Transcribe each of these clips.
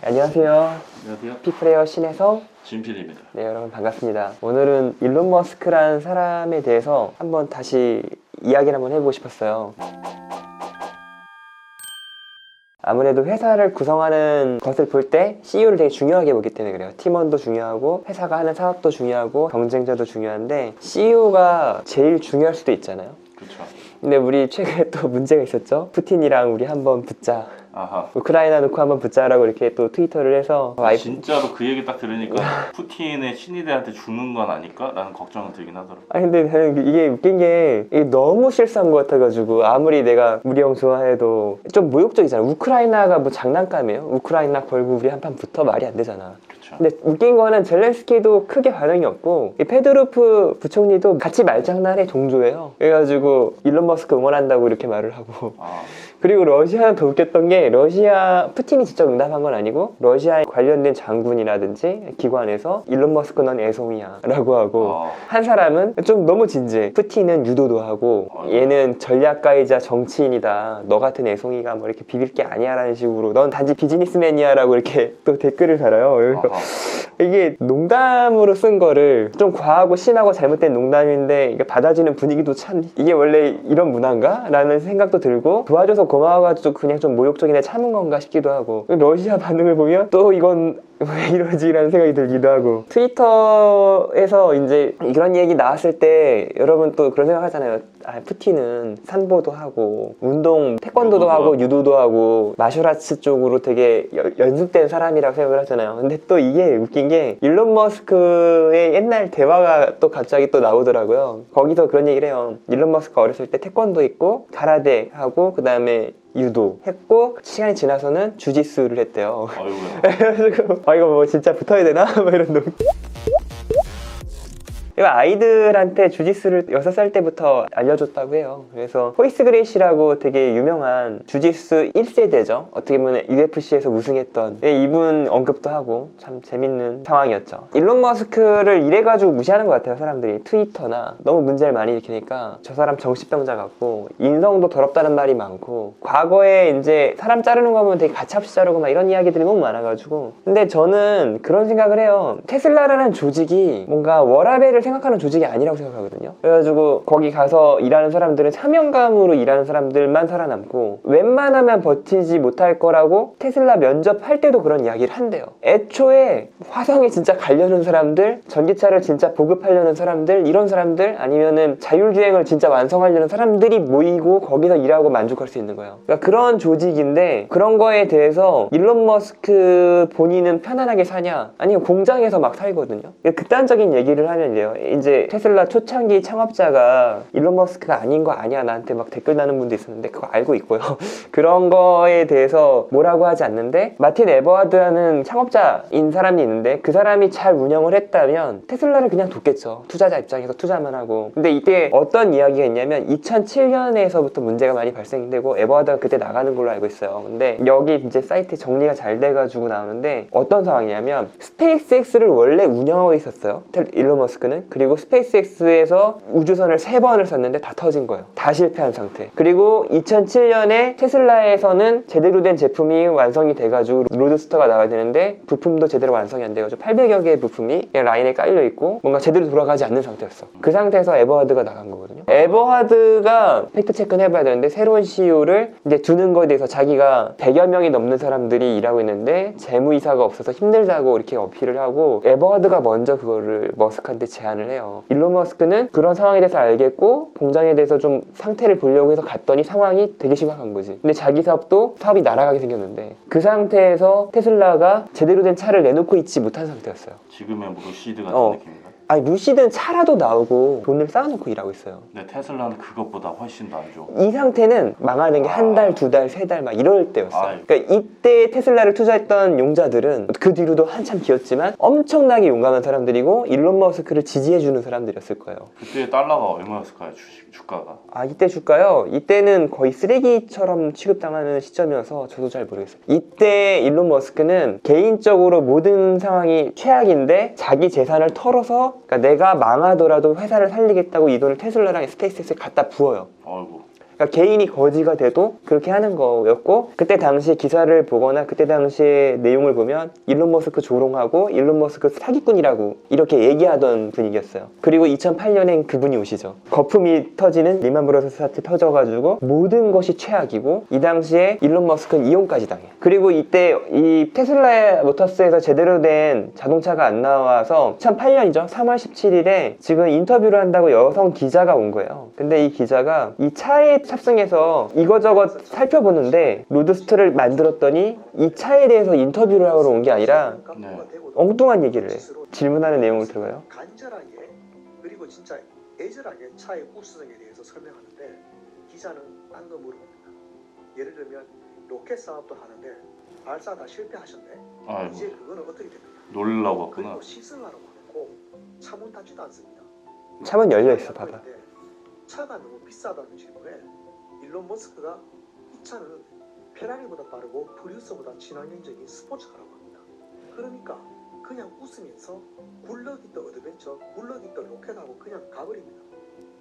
안녕하세요. 안녕하세요. 피플레이어 신혜성 진필입니다. 네, 여러분 반갑습니다. 오늘은 일론 머스크라는 사람에 대해서 한번 다시 이야기를 한번 해보고 싶었어요. 아무래도 회사를 구성하는 것을 볼 때 CEO를 되게 중요하게 보기 때문에 그래요. 팀원도 중요하고 회사가 하는 사업도 중요하고 경쟁자도 중요한데 CEO가 제일 중요할 수도 있잖아요. 그렇죠. 근데 우리 최근에 또 문제가 있었죠. 푸틴이랑 우리 한번 붙자. 아하. 우크라이나 놓고 한번 붙자라고 이렇게 또 트위터를 해서 진짜로 그 얘기 딱 들으니까 푸틴의 친위대한테 죽는 건 아닐까? 라는 걱정은 들긴 하더라고요. 아니 근데 나는 이게 웃긴 게 이게 너무 실수한 것 같아가지고 아무리 내가 우리 형 좋아해도 좀 모욕적이잖아. 우크라이나가 뭐 장난감이에요? 우크라이나 걸고 우리 한판 붙어? 말이 안 되잖아. 그렇죠. 근데 웃긴 거는 젤렌스키도 크게 반응이 없고 이 페드로프 부총리도 같이 말장난의 종조예요. 그래가지고 일론 머스크 응원한다고 이렇게 말을 하고 그리고 러시아는 더 웃겼던 게 러시아 푸틴이 직접 응답한 건 아니고 러시아에 관련된 장군이라든지 기관에서 일론 머스크 넌 애송이야 라고 하고 한 사람은 좀 너무 진지해. 푸틴은 유도도 하고 얘는 전략가이자 정치인이다. 너 같은 애송이가 뭐 이렇게 비빌 게 아니야 라는 식으로 넌 단지 비즈니스맨이야 라고 이렇게 또 댓글을 달아요. 그래서 이게 농담으로 쓴 거를 좀 과하고 심하고 잘못된 농담인데 이게 받아주는 분위기도 참 이게 원래 이런 문화인가? 라는 생각도 들고 도와줘서 고마워가지고 그냥 좀 모욕적이네 참은 건가 싶기도 하고 러시아 반응을 보면 또 이건 왜 이러지? 라는 생각이 들기도 하고 트위터에서 이제 이런 얘기 나왔을 때 여러분 또 그런 생각 하잖아요. 푸틴은 산보도 하고 운동 태권도도 하고 유도도 하고 마셜아츠 쪽으로 되게 연습된 사람이라고 생각을 하잖아요. 근데 또 이게 웃긴 게 일론 머스크의 옛날 대화가 또 갑자기 또 나오더라고요. 거기서 그런 얘기를 해요. 일론 머스크가 어렸을 때 태권도 있고 가라데 하고 그 다음에 유도 했고 시간이 지나서는 주짓수를 했대요. 그래가지고 이거 뭐 진짜 붙어야 되나? 뭐 이런 놈. 아이들한테 주짓수를 6살 때부터 알려줬다고 해요. 그래서 호이스 그레이시라고 되게 유명한 주짓수 1세대죠. 어떻게 보면 UFC에서 우승했던 이분 언급도 하고 참 재밌는 상황이었죠. 일론 머스크를 이래가지고 무시하는 것 같아요. 사람들이 트위터나 너무 문제를 많이 일으키니까 저 사람 정신병자 같고 인성도 더럽다는 말이 많고 과거에 이제 사람 자르는 거 보면 되게 가차없이 자르고 막 이런 이야기들이 너무 많아가지고 근데 저는 그런 생각을 해요. 테슬라라는 조직이 뭔가 워라밸을 생각하는 조직이 아니라고 생각하거든요. 그래가지고 거기 가서 일하는 사람들은 사명감으로 일하는 사람들만 살아남고 웬만하면 버티지 못할 거라고 테슬라 면접할 때도 그런 이야기를 한대요. 애초에 화성에 진짜 가려는 사람들, 전기차를 진짜 보급하려는 사람들, 이런 사람들 아니면은 자율주행을 진짜 완성하려는 사람들이 모이고 거기서 일하고 만족할 수 있는 거예요. 그러니까 그런 조직인데 그런 거에 대해서 일론 머스크 본인은 편안하게 사냐? 아니면 공장에서 막 살거든요. 극단적인 얘기를 하면 이래요. 이제 테슬라 초창기 창업자가 일론 머스크가 아닌 거 아니야 나한테 막 댓글 다는 분도 있었는데 그거 알고 있고요. 그런 거에 대해서 뭐라고 하지 않는데 마틴 에버하드라는 창업자인 사람이 있는데 그 사람이 잘 운영을 했다면 테슬라를 그냥 뒀겠죠. 투자자 입장에서 투자만 하고. 근데 이때 어떤 이야기가 있냐면 2007년에서부터 문제가 많이 발생되고 에버하드가 그때 나가는 걸로 알고 있어요. 근데 여기 이제 사이트 정리가 잘 돼가지고 나오는데 어떤 상황이냐면 스페이스X를 원래 운영하고 있었어요. 일론 머스크는. 그리고 스페이스X에서 우주선을 3번을 쐈는데 다 터진 거예요. 다 실패한 상태. 그리고 2007년에 테슬라에서는 제대로 된 제품이 완성이 돼가지고 로드스터가 나와야 되는데 부품도 제대로 완성이 안 돼가지고 800여 개의 부품이 그냥 라인에 깔려있고 뭔가 제대로 돌아가지 않는 상태였어. 그 상태에서 에버하드가 나간 거거든요. 에버하드가 팩트체크는 해봐야 되는데 새로운 CEO를 이제 두는 거에 대해서 자기가 100여 명이 넘는 사람들이 일하고 있는데 재무이사가 없어서 힘들다고 이렇게 어필을 하고 에버하드가 먼저 그거를 머스크한테 제안을 해요. 일론 머스크는 그런 상황에 대해서 알겠고 공장에 대해서 좀 상태를 보려고 해서 갔더니 상황이 되게 심각한 거지. 근데 자기 사업이 날아가게 생겼는데 그 상태에서 테슬라가 제대로 된 차를 내놓고 있지 못한 상태였어요. 지금의 뭐 루시드 같은 느낌인가? 아니 루시드는 차라도 나오고 돈을 쌓아놓고 일하고 있어요. 근데 테슬라는 그것보다 훨씬 더 안 좋아. 이 상태는 망하는 게 한 달, 2달, 3달 막 이럴 때였어. 그러니까 이때 테슬라를 투자했던 용자들은 그 뒤로도 한참 기었지만 엄청나게 용감한 사람들이고 일론 머스크를 지지해주는 사람들이었을 거예요. 그때 달러가 얼마였을까요? 주가가? 이때 주가요? 이때는 거의 쓰레기처럼 취급당하는 시점이어서 저도 잘 모르겠어요. 이때 일론 머스크는 개인적으로 모든 상황이 최악인데 자기 재산을 털어서 그러니까 내가 망하더라도 회사를 살리겠다고 이 돈을 테슬라랑 스페이스X에 갖다 부어요. 아이고. 그러니까 개인이 거지가 돼도 그렇게 하는 거였고, 그때 당시 기사를 보거나 그때 당시의 내용을 보면 일론 머스크 조롱하고 일론 머스크 사기꾼이라고 이렇게 얘기하던 분위기였어요. 그리고 2008년엔 그분이 오시죠. 거품이 터지는 리만 브러더스 사태 터져가지고 모든 것이 최악이고, 이 당시에 일론 머스크는 이혼까지 당해. 그리고 이때 이 테슬라 모터스에서 제대로 된 자동차가 안 나와서 2008년이죠. 3월 17일에 지금 인터뷰를 한다고 여성 기자가 온 거예요. 근데 이 기자가 이 차에 탑승해서 이거저것 살펴보는데 로드스터를 만들었더니 이 차에 대해서 인터뷰를 하러 온 게 아니라 네. 엉뚱한 얘기를 해. 질문하는 내용을 들어봐요. 간절하게 그리고 진짜 애절하게 차의 우수성에 대해서 설명하는데, 기자는 딴 거 물어봅니다. 예를 들면 로켓 사업도 하는데 발사 다 실패하셨네. 아이고, 이제 그거는 어떻게 됩니까? 놀라고 왔구나. 그리고 시승하러 가고 차문 닫지도 않습니다. 차문 열려있어, 봐봐. 차가 너무 비싸다는 질문에 일론 머스크가 이 차는 페라리보다 빠르고 프리우스보다 친환경적인 스포츠카라고 합니다. 그러니까 그냥 웃으면서 굴러기 더 어드벤처, 굴러기 더 로켓하고 그냥 가버립니다.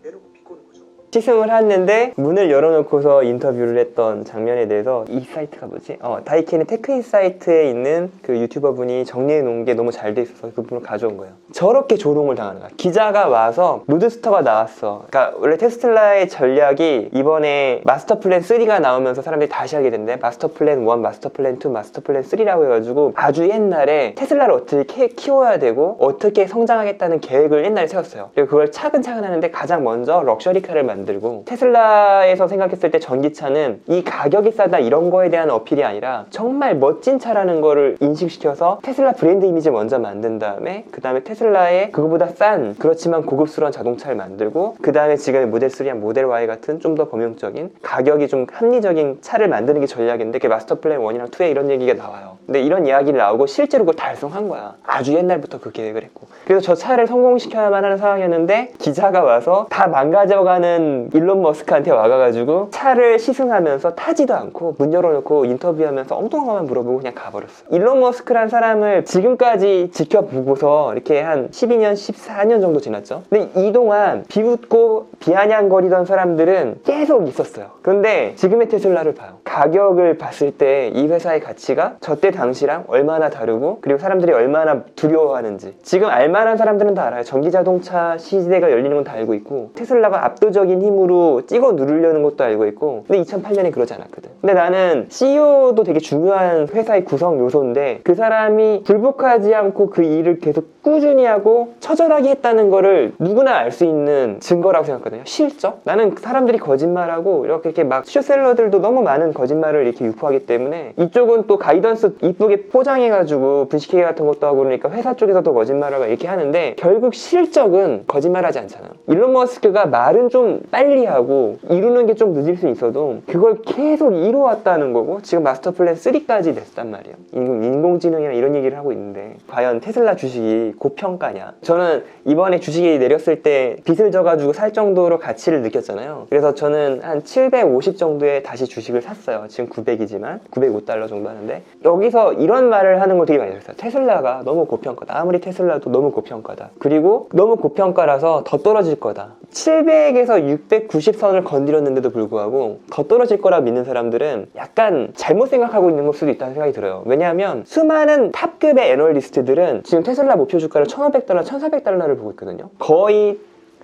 대놓고 비꼬는 거죠. 시승을 했는데 문을 열어놓고서 인터뷰를 했던 장면에 대해서, 이 사이트가 뭐지? 다이캐는 테크인사이트에 있는 그 유튜버 분이 정리해 놓은 게 너무 잘 돼 있어서 그 분을 가져온 거예요. 저렇게 조롱을 당하는 거야. 기자가 와서 로드스터가 나왔어. 그러니까 원래 테슬라의 전략이 이번에 마스터 플랜 3가 나오면서 사람들이 다시 하게 된대. 마스터 플랜 1, 마스터 플랜 2, 마스터 플랜 3라고 해가지고 아주 옛날에 테슬라를 어떻게 키워야 되고 어떻게 성장하겠다는 계획을 옛날에 세웠어요. 그리고 그걸 차근차근 하는데 가장 먼저 럭셔리카를 만들고, 테슬라에서 생각했을 때 전기차는 이 가격이 싸다 이런 거에 대한 어필이 아니라 정말 멋진 차라는 거를 인식시켜서 테슬라 브랜드 이미지를 먼저 만든 다음에, 그 다음에 테슬라의 그거보다 싼 그렇지만 고급스러운 자동차를 만들고, 그 다음에 지금의 모델 3랑 모델 Y 같은 좀 더 범용적인 가격이 좀 합리적인 차를 만드는 게 전략인데, 그게 마스터 플랜 1이랑 2에 이런 얘기가 나와요. 근데 이런 이야기를 나오고 실제로 그걸 달성한 거야. 아주 옛날부터 그 계획을 했고. 그래서 저 차를 성공시켜야만 하는 상황이었는데, 기자가 와서 다 망가져가는 일론 머스크한테 와가지고 차를 시승하면서 타지도 않고 문 열어놓고 인터뷰하면서 엉뚱한 것만 물어보고 그냥 가버렸어. 일론 머스크란 사람을 지금까지 지켜보고서 이렇게 한 12년, 14년 정도 지났죠. 근데 이동안 비웃고 비아냥거리던 사람들은 계속 있었어요. 그런데 지금의 테슬라를 봐요. 가격을 봤을 때 이 회사의 가치가 저때 당시랑 얼마나 다르고, 그리고 사람들이 얼마나 두려워하는지 지금 알만한 사람들은 다 알아요. 전기자동차 시대가 열리는 건 다 알고 있고, 테슬라가 압도적인 힘으로 찍어 누르려는 것도 알고 있고. 근데 2008년에 그러지 않았거든. 근데 나는 CEO도 되게 중요한 회사의 구성 요소인데, 그 사람이 굴복하지 않고 그 일을 계속 꾸준히 하고 처절하게 했다는 거를 누구나 알 수 있는 증거라고 생각하거든요. 실적? 나는 사람들이 거짓말하고 이렇게 막 쇼셀러들도 너무 많은 거짓말을 이렇게 유포하기 때문에, 이쪽은 또 가이던스 이쁘게 포장해가지고 분식회계 같은 것도 하고 그러니까 회사 쪽에서도 거짓말하고 이렇게 하는데, 결국 실적은 거짓말하지 않잖아. 일론 머스크가 말은 좀 빨리 하고 이루는 게 좀 늦을 수 있어도 그걸 계속 이루어왔다는 거고, 지금 마스터 플랜 3까지 됐단 말이에요. 인공지능이나 이런 얘기를 하고 있는데, 과연 테슬라 주식이 고평가냐? 저는 이번에 주식이 내렸을 때 빚을 져가지고 살 정도로 가치를 느꼈잖아요. 그래서 저는 한 750 정도에 다시 주식을 샀어요. 지금 900이지만 905달러 정도 하는데, 여기서 이런 말을 하는 걸 되게 많이 들었어요. 테슬라가 너무 고평가다. 아무리 테슬라도 너무 고평가다. 그리고 너무 고평가라서 더 떨어질 거다. 700에서 690선을 건드렸는데도 불구하고 더 떨어질 거라 믿는 사람들은 약간 잘못 생각하고 있는 걸 수도 있다는 생각이 들어요. 왜냐하면 수많은 탑급의 애널리스트들은 지금 테슬라 목표 주가를 1,500달러, 1,400달러를 보고 있거든요. 거의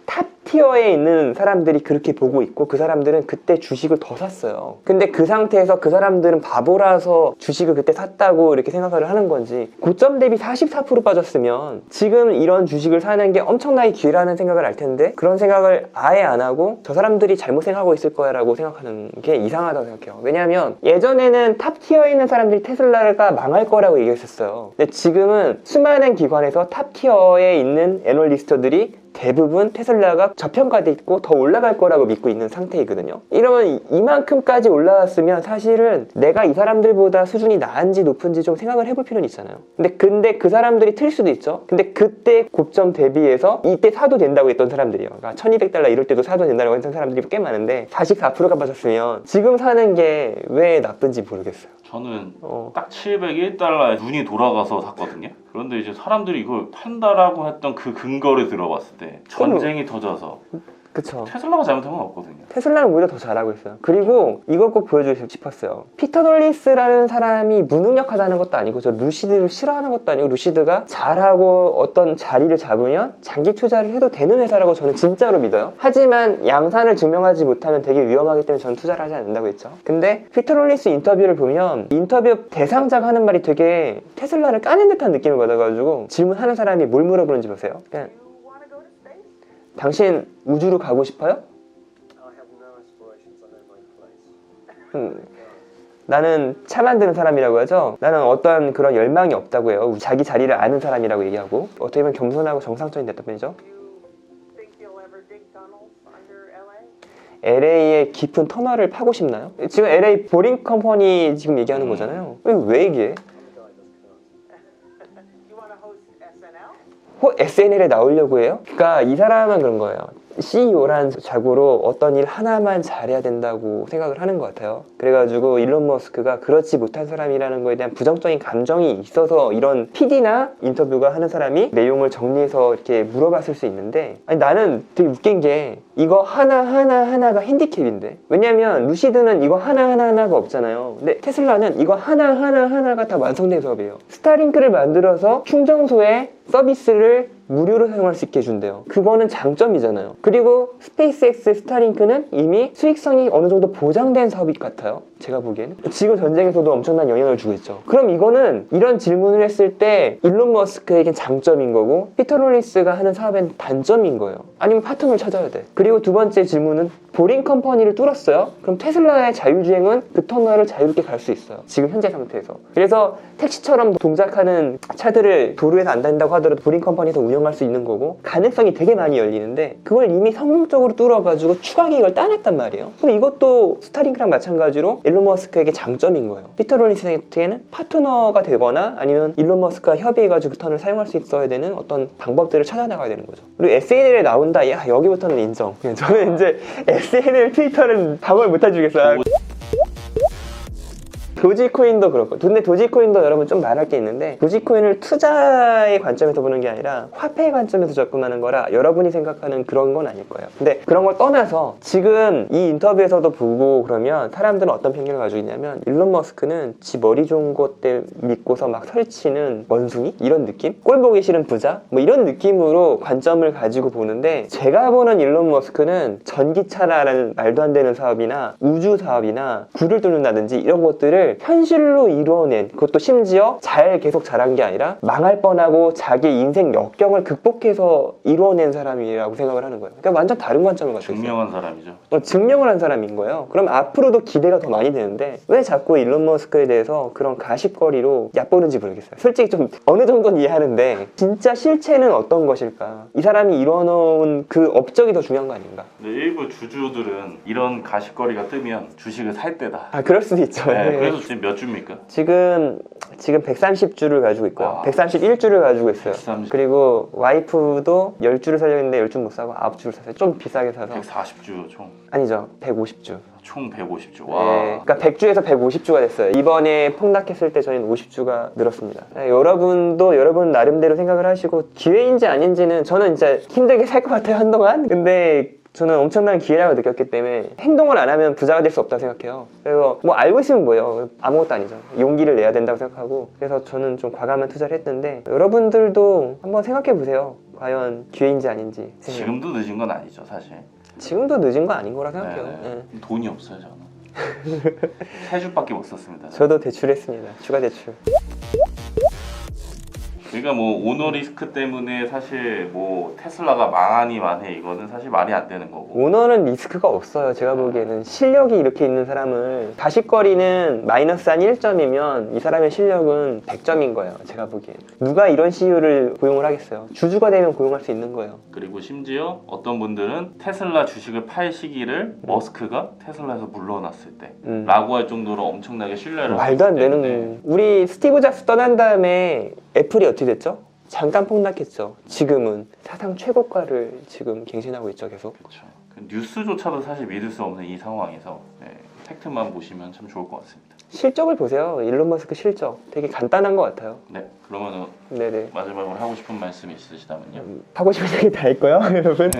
탑 티어에 있는 사람들이 그렇게 보고 있고, 그 사람들은 그때 주식을 더 샀어요. 근데 그 상태에서 그 사람들은 바보라서 주식을 그때 샀다고 이렇게 생각을 하는 건지, 고점 대비 44% 빠졌으면 지금 이런 주식을 사는 게 엄청나게 기회라는 생각을 할 텐데, 그런 생각을 아예 안 하고 저 사람들이 잘못 생각하고 있을 거야 라고 생각하는 게 이상하다고 생각해요. 왜냐하면 예전에는 탑 티어에 있는 사람들이 테슬라가 망할 거라고 얘기했었어요. 근데 지금은 수많은 기관에서 탑 티어에 있는 애널리스트들이 대부분 테슬라가 저평가돼 있고 더 올라갈 거라고 믿고 있는 상태이거든요. 이러면 이만큼까지 올라왔으면 사실은 내가 이 사람들보다 수준이 나은지 높은지 좀 생각을 해볼 필요는 있잖아요. 근데 그 사람들이 틀릴 수도 있죠. 근데 그때 고점 대비해서 이때 사도 된다고 했던 사람들이요. 그러니까 1200달러 이럴 때도 사도 된다고 했던 사람들이 꽤 많은데 44%가 빠졌으면 지금 사는 게 왜 나쁜지 모르겠어요. 저는 딱 701달러에 눈이 돌아가서 샀거든요. 그런데 이제 사람들이 이걸 판다라고 했던 그 근거를 들어봤을 때 전쟁이 터져서 그쵸. 테슬라가 잘못한 건 없거든요. 테슬라는 오히려 더 잘하고 있어요. 그리고 이거 꼭 보여주고 싶었어요. 피터 놀리스라는 사람이 무능력하다는 것도 아니고 저 루시드를 싫어하는 것도 아니고 루시드가 잘하고 어떤 자리를 잡으면 장기 투자를 해도 되는 회사라고 저는 진짜로 믿어요. 하지만 양산을 증명하지 못하면 되게 위험하기 때문에 저는 투자를 하지 않는다고 했죠. 근데 피터 놀리스 인터뷰를 보면 인터뷰 대상자가 하는 말이 되게 테슬라를 까는 듯한 느낌을 받아가지고 질문하는 사람이 뭘 물어보는지 보세요. 그냥 당신 우주로 가고 싶어요? 나는 차 만드는 사람이라고 하죠. 나는 어떤 그런 열망이 없다고 해요. 자기 자리를 아는 사람이라고 얘기하고 어떻게 보면 겸손하고 정상적인 대답이죠. LA의 깊은 터널을 파고 싶나요? 지금 LA 보링 컴퍼니 지금 얘기하는 거잖아요. 왜 얘기해? SNL에 나오려고 해요? 그러니까 이 사람은 그런 거예요. CEO란 자고로 어떤 일 하나만 잘해야 된다고 생각을 하는 것 같아요. 그래가지고 일론 머스크가 그렇지 못한 사람이라는 거에 대한 부정적인 감정이 있어서 이런 PD나 인터뷰가 하는 사람이 내용을 정리해서 이렇게 물어봤을 수 있는데, 아니 나는 되게 웃긴 게 이거 하나가 핸디캡인데, 왜냐면 루시드는 이거 하나가 없잖아요. 근데 테슬라는 이거 하나가 다 완성된 사업이에요. 스타링크를 만들어서 충전소에 서비스를 무료로 사용할 수 있게 해준대요. 그거는 장점이잖아요. 그리고 스페이스X 스타링크는 이미 수익성이 어느 정도 보장된 사업이 같아요. 제가 보기에는 지구 전쟁에서도 엄청난 영향을 주고 있죠. 그럼 이거는 이런 질문을 했을 때 일론 머스크에겐 장점인 거고 피터 놀리스가 하는 사업엔 단점인 거예요. 아니면 파트너를 찾아야 돼. 그리고 두 번째 질문은 보링 컴퍼니를 뚫었어요. 그럼 테슬라의 자율주행은 그 터널을 자유롭게 갈 수 있어요. 지금 현재 상태에서. 그래서 택시처럼 동작하는 차들을 도로에서 안 다닌다고 하더라도 보링 컴퍼니에서 운영할 수 있는 거고 가능성이 되게 많이 열리는데 그걸 이미 성공적으로 뚫어가지고 추가 기획을 따냈단 말이에요. 그럼 이것도 스타링크랑 마찬가지로 일론 머스크에게 장점인 거예요. 피터 놀리스에게는 파트너가 되거나 아니면 일론 머스크가 협의해가지고 그 터널을 사용할 수 있어야 되는 어떤 방법들을 찾아나가야 되는 거죠. 그리고 SNL에 나온다. 야, 여기부터는 인정. 저는 이제 SNL 트위터는 방어를 못 해주겠어요. 도지코인도 그렇고, 근데 도지코인도 여러분 좀 말할 게 있는데 도지코인을 투자의 관점에서 보는 게 아니라 화폐의 관점에서 접근하는 거라 여러분이 생각하는 그런 건 아닐 거예요. 근데 그런 걸 떠나서 지금 이 인터뷰에서도 보고 그러면 사람들은 어떤 편견을 가지고 있냐면 일론 머스크는 지 머리 좋은 것 때 믿고서 막 설치는 원숭이? 이런 느낌? 꼴 보기 싫은 부자? 뭐 이런 느낌으로 관점을 가지고 보는데 제가 보는 일론 머스크는 전기차라는 말도 안 되는 사업이나 우주 사업이나 굴을 뚫는다든지 이런 것들을 현실로 이루어낸, 그것도 심지어 잘 계속 잘한 게 아니라 망할 뻔하고 자기 인생 역경을 극복해서 이루어낸 사람이라고 생각을 하는 거예요. 그러니까 완전 다른 관점을 가지고 있어요. 증명한 사람이죠. 증명을 한 사람인 거예요. 그럼 앞으로도 기대가 더 많이 되는데 왜 자꾸 일론 머스크에 대해서 그런 가십거리로 얕보는지 모르겠어요. 솔직히 좀 어느 정도는 이해하는데 진짜 실체는 어떤 것일까? 이 사람이 이뤄놓은 그 업적이 더 중요한 거 아닌가? 근데 일부 주주들은 이런 가십거리가 뜨면 주식을 살 때다. 아, 그럴 수도 있죠. 네, 네. 그래서 지금 몇 주입니까? 지금 130주를 가지고 있고요. 와. 131주를 가지고 있어요. 130. 그리고 와이프도 10주를 사려고 했는데 10주 못 사고 9주를 샀어요. 좀 비싸게 사서. 140주 총. 아니죠. 150주. 총 150주. 네, 와. 그러니까 100주에서 150주가 됐어요. 이번에 폭락했을 때 저희는 50주가 늘었습니다. 네, 여러분도 여러분 나름대로 생각을 하시고 기회인지 아닌지는 저는 진짜 힘들게 살 것 같아요, 한동안. 근데 저는 엄청난 기회라고 느꼈기 때문에 행동을 안 하면 부자가 될 수 없다고 생각해요. 그래서 뭐 알고 있으면 뭐예요? 아무것도 아니죠. 용기를 내야 된다고 생각하고, 그래서 저는 좀 과감한 투자를 했는데 여러분들도 한번 생각해 보세요. 과연 기회인지 아닌지. 지금도 늦은 건 아니죠, 사실. 지금도 늦은 거 아닌 거라 생각해요. 네. 네. 돈이 없어요, 저는. 3주밖에 못 썼습니다. 저도 대출했습니다. 추가 대출. 그러니까 뭐 오너 리스크 때문에 사실 뭐 테슬라가 망하니 만해 이거는 사실 말이 안 되는 거고. 오너는 리스크가 없어요. 제가 보기에는 실력이 이렇게 있는 사람을 가십거리는 마이너스 한 1점이면 이 사람의 실력은 100점인 거예요. 제가 보기엔. 누가 이런 CEO를 고용을 하겠어요. 주주가 되면 고용할 수 있는 거예요. 그리고 심지어 어떤 분들은 테슬라 주식을 팔 시기를 머스크가 테슬라에서 물러났을 때 라고 할 정도로 엄청나게 신뢰를 말도 안 하기 되는 때문에. 거예요. 우리 스티브 잡스 떠난 다음에 애플이 어떻게 됐죠? 잠깐 폭락했죠. 지금은 사상 최고가를 지금 갱신하고 있죠, 계속. 그렇죠. 그 뉴스조차도 사실 믿을 수 없는 이 상황에서 팩트만 보시면 참 좋을 것 같습니다. 실적을 보세요. 일론 머스크 실적 되게 간단한 것 같아요. 네, 그러면 네네. 마지막으로 하고 싶은 말씀 있으시다면요. 하고 싶은 얘기 다 했고요. 여러분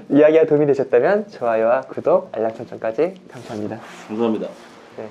이야기가 도움이 되셨다면 좋아요와 구독, 알람 설정까지 감사합니다. 감사합니다. 네.